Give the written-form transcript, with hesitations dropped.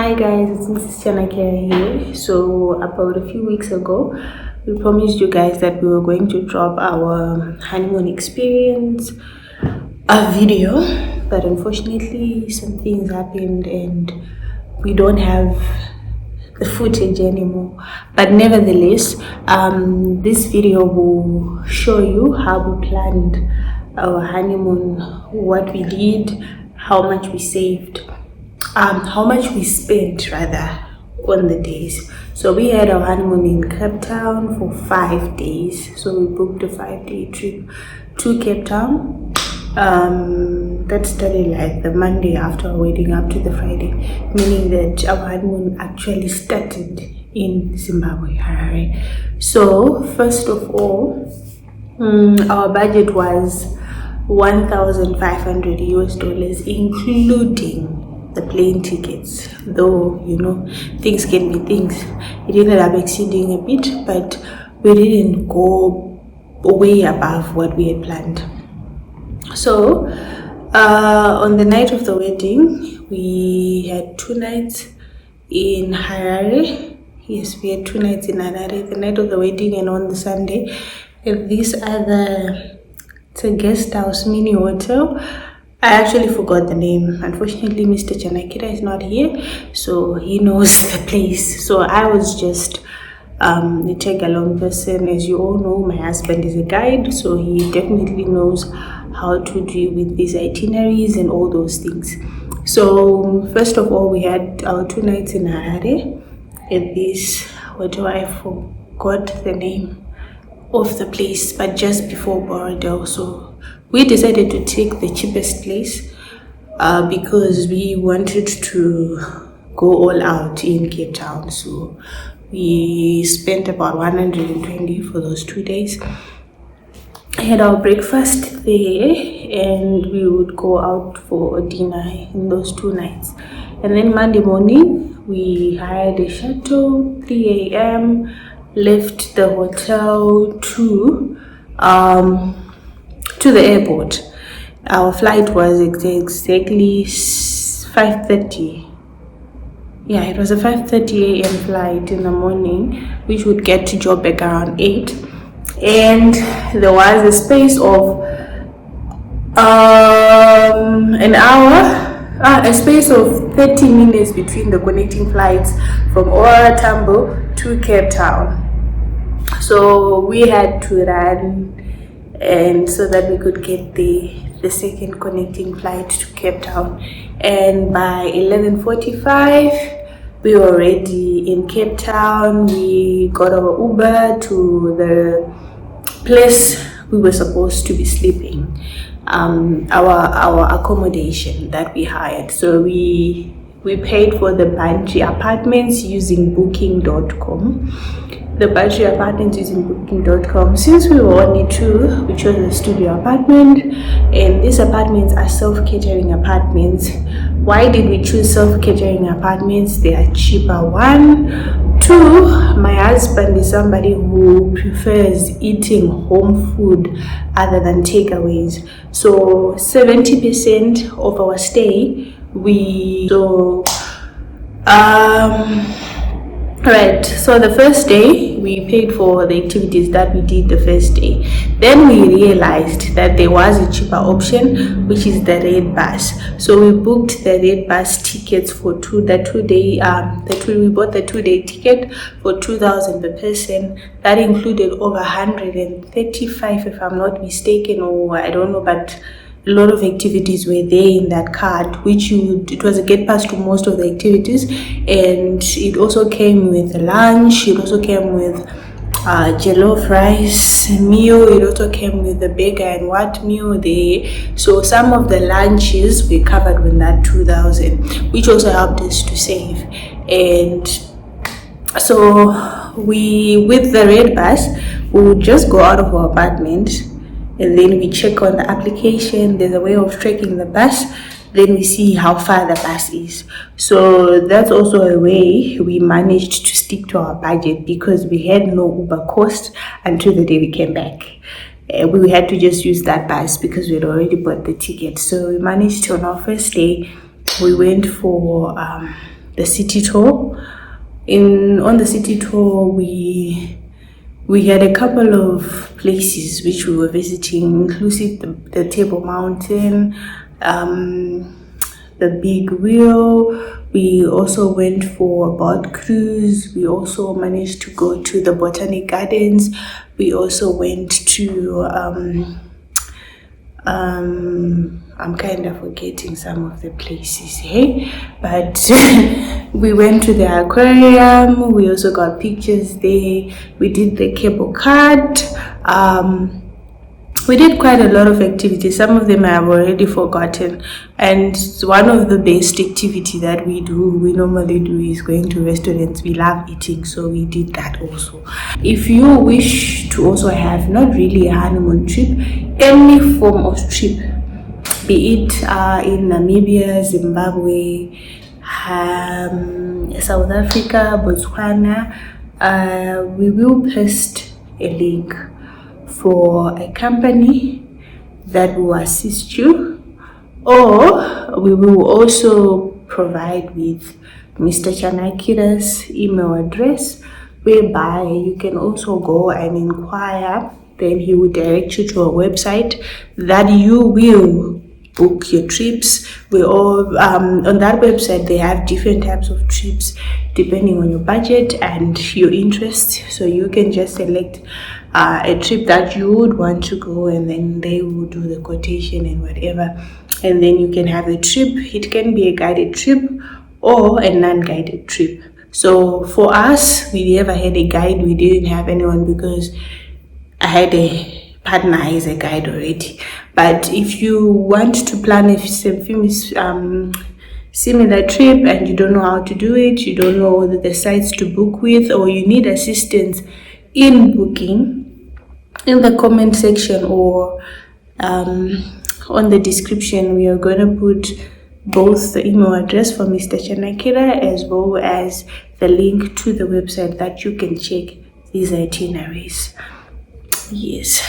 Hi guys, it's Mrs. Chanakera here. So about a few weeks ago, we promised you guys that we were going to drop our honeymoon experience a video, but unfortunately some things happened and we don't have the footage anymore. But nevertheless, this video will show you how we planned our honeymoon, what we did, how much we saved, how much we spent rather on the days. So we had our honeymoon in Cape Town for 5 days. So we booked a 5-day trip to Cape Town. That started like the Monday after our wedding up to the Friday, meaning that our honeymoon actually started in Zimbabwe, Harare. So first of all, our budget was $1,500 US, including the plane tickets. Though things can be things, it ended up exceeding a bit, but we didn't go way above what we had planned. So on the night of the wedding, we had 2 nights in Harare. Yes, we had 2 nights in Harare, the night of the wedding and on the Sunday at this other, it's a guest house mini hotel. I actually forgot the name. Unfortunately, Mr. Chanakira is not here, so he knows the place. So I was just a tag-along person. As you all know, my husband is a guide, so he definitely knows how to deal with these itineraries and all those things. So first of all, we had our 2 nights in Harare at this, I forgot the name of the place, but just before Borodale. So we decided to take the cheapest place because we wanted to go all out in Cape Town. So we spent about 120 for those 2 days. I had our breakfast there and we would go out for dinner in those 2 nights. And then Monday morning, we hired a shuttle, 3 a.m., left the hotel to the airport. Our flight was exactly 5:30. Yeah, it was a 5:30 a.m. flight in the morning, which would get to Joburg around 8. And there was a space of an hour, a space of 30 minutes between the connecting flights from OR Tambo to Cape Town. So we had to run, and so that we could get the second connecting flight to Cape Town. And by 11:45, we were already in Cape Town. We got our Uber to the place we were supposed to be sleeping, our accommodation that we hired. So we paid for the Bungee apartments using booking.com. The Bungee apartments using booking.com. Since we were only 2, we chose a studio apartment, and these apartments are self-catering apartments. Why did we choose self-catering apartments? They are cheaper. 1, 2, my husband is somebody who prefers eating home food other than takeaways. So 70% of our stay Right, so the first day we paid for the activities that we did the first day. Then we realized that there was a cheaper option, which is the red bus. So we booked the red bus tickets for we bought the 2-day ticket for 2,000 per person. That included over 135, if I'm not mistaken, or I don't know, but a lot of activities were there in that card, it was a get pass to most of the activities, and it also came with a lunch. It also came with jollof rice meal. It also came with the burger and what meal there. So some of the lunches we covered with that 2,000, which also helped us to save. And so with the red bus, we would just go out of our apartment, and then we check on the application. There's a way of tracking the bus. Then we see how far the bus is. So that's also a way we managed to stick to our budget, because we had no Uber cost until the day we came back. We had to just use that bus because we had already bought the ticket. So we managed to, on our first day, we went for the city tour. On the city tour, we had a couple of places which we were visiting, inclusive the Table Mountain, the Big Wheel. We also went for a boat cruise. We also managed to go to the Botanic Gardens. We also went to I'm kind of forgetting some of the places, hey? But we went to the aquarium. We also got pictures there. We did the cable cart. We did quite a lot of activities. Some of them I have already forgotten. And one of the best activity that we normally do is going to restaurants. We love eating, so we did that also. If you wish to also have not really a honeymoon trip, any form of trip, be it in Namibia, Zimbabwe, South Africa, Botswana, we will post a link for a company that will assist you, or we will also provide with Mr. Chanakira's email address, whereby you can also go and inquire. Then he will direct you to a website that you will book your trips. We all on that website they have different types of trips depending on your budget and your interest, so you can just select a trip that you would want to go, and then they will do the quotation and whatever, and then you can have a trip. It can be a guided trip or a non-guided trip. So for us, we never had a guide. We didn't have anyone because I had a partner as a guide already. But if you want to plan a similar trip and you don't know how to do it, you don't know the sites to book with, or you need assistance in booking, in the comment section or on the description, we are going to put both the email address for Mr. Chanakira as well as the link to the website that you can check these itineraries. Yes.